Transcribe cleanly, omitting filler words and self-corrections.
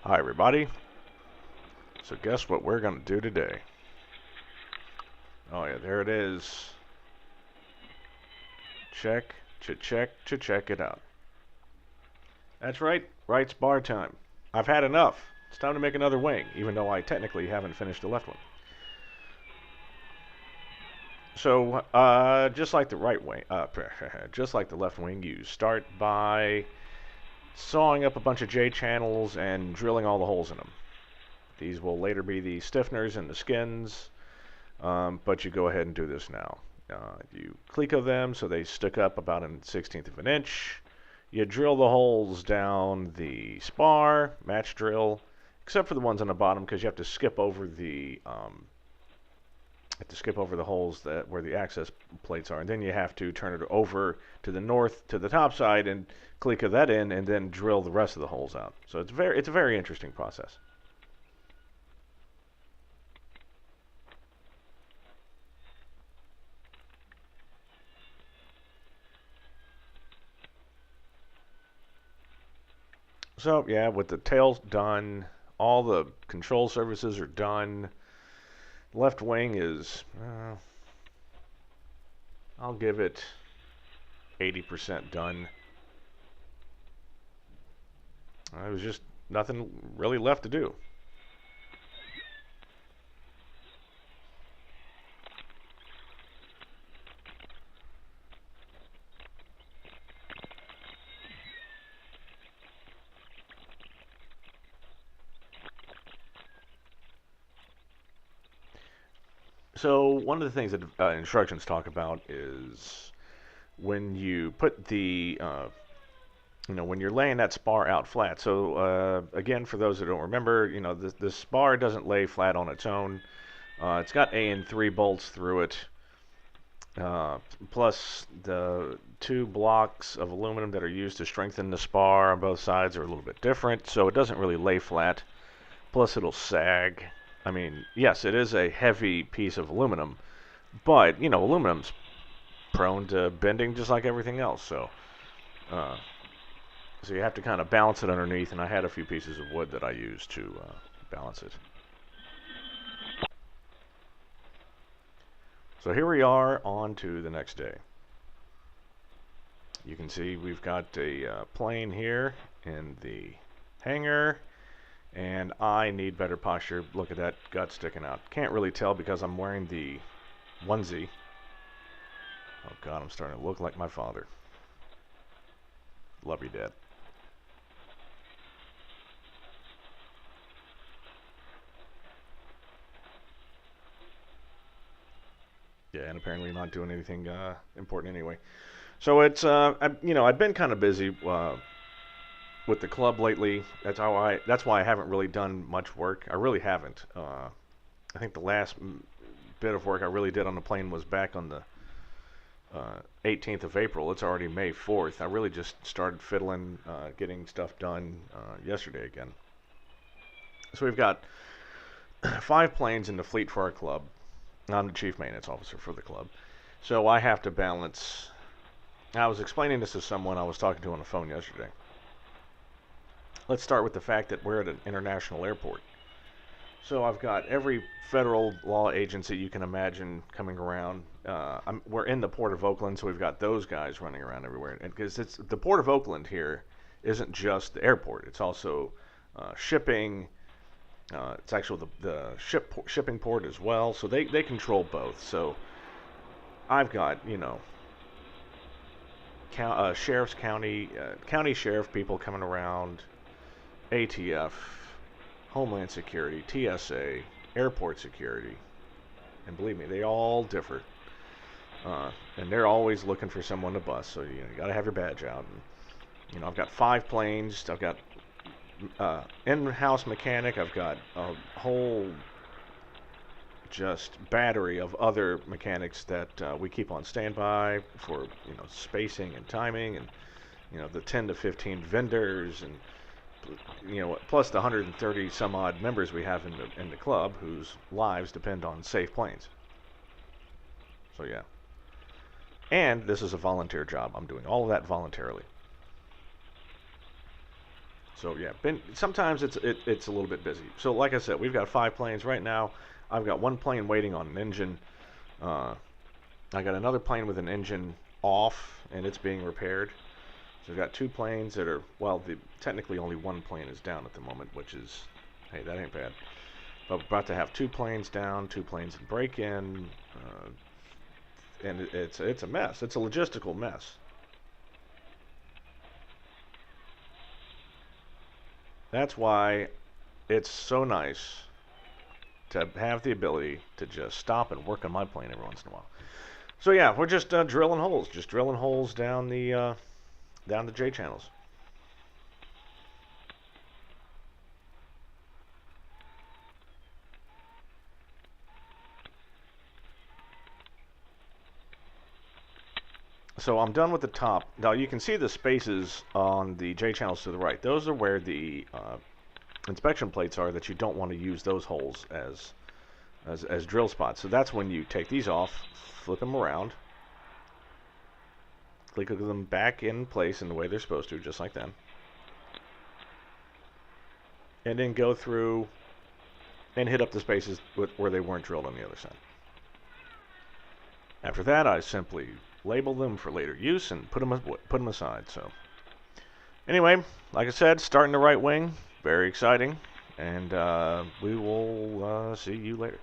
Hi everybody. So guess what we're gonna do today? Oh yeah, there it is. Check it out. That's right, Wright's bar time. I've had enough. It's time to make another wing, even though I technically haven't finished the left one. So, just like the right wing, just like the left wing, you start by sawing up a bunch of J channels and drilling all the holes in them. These will later be the stiffeners and the skins. But you go ahead and do this now. You cleco them so they stick up about a 1/16 of an inch. You drill the holes down the spar, match drill, except for the ones on the bottom because you have to skip over the holes that where the access plates are, and then you have to turn it over to the north to the top side and cleco that in, and then drill the rest of the holes out. So it's a very interesting process. So yeah, with the tails done, all the control surfaces are done. Left wing is, I'll give it 80% done. There was just nothing really left to do. So one of the things that instructions talk about is when you put when you're laying that spar out flat. So again, for those that don't remember, the spar doesn't lay flat on its own. It's got AN3 bolts through it, plus the two blocks of aluminum that are used to strengthen the spar on both sides are a little bit different, so it doesn't really lay flat. Plus, it'll sag. I mean, yes, it is a heavy piece of aluminum, but aluminum's prone to bending just like everything else. Uh, so you have to kind of balance it underneath, and I had a few pieces of wood that I used to balance it. So here we are on to the next day. You can see we've got a plane here in the hangar, and I need better posture. Look at that gut sticking out. Can't really tell because I'm wearing the onesie. Oh God, I'm starting to look like my father. Love you, Dad. Yeah, and apparently not doing anything important anyway. So it's I've been kind of busy with the club lately. That's why I haven't really done much work. I really haven't. I think the last bit of work I really did on the plane was back on the 18th of April. It's already May 4th. I really just started fiddling, getting stuff done yesterday again. So we've got 5 planes in the fleet for our club. I'm the chief maintenance officer for the club. So I have to balance. I was explaining this to someone I was talking to on the phone yesterday. Let's start with the fact that we're at an international airport. So I've got every federal law agency you can imagine coming around. We're in the Port of Oakland, so we've got those guys running around everywhere. And because it's the Port of Oakland here isn't just the airport; it's also shipping. It's actually the shipping port as well. So they control both. So I've got sheriff's county sheriff people coming around, ATF, Homeland Security, TSA, airport security, and believe me, they all differ. And they're always looking for someone to bust, so you got to have your badge out. And, I've got 5 planes. I've got in-house mechanic. I've got a whole just battery of other mechanics that we keep on standby for spacing and timing, and the 10 to 15 vendors, and plus the 130 some odd members we have in the club whose lives depend on safe planes. So yeah. And this is a volunteer job. I'm doing all of that voluntarily. So yeah, sometimes it's a little bit busy. So like I said, we've got 5 planes right now. I've got 1 plane waiting on an engine. I got another plane with an engine off, and it's being repaired. So we've got 2 planes that are, well, technically only 1 plane is down at the moment, which is, hey, that ain't bad. But we're about to have 2 planes down, 2 planes in break-in, and it's a mess. It's a logistical mess. That's why it's so nice to have the ability to just stop and work on my plane every once in a while. So yeah, we're just drilling holes down the J channels. So I'm done with the top. Now you can see the spaces on the J channels to the right. Those are where the inspection plates are that you don't want to use those holes as drill spots. So that's when you take these off, flip them around, click them back in place in the way they're supposed to, just like that. And then go through and hit up the spaces where they weren't drilled on the other side. After that, I simply label them for later use and put them aside. So anyway, like I said, starting the right wing, very exciting, and we will see you later.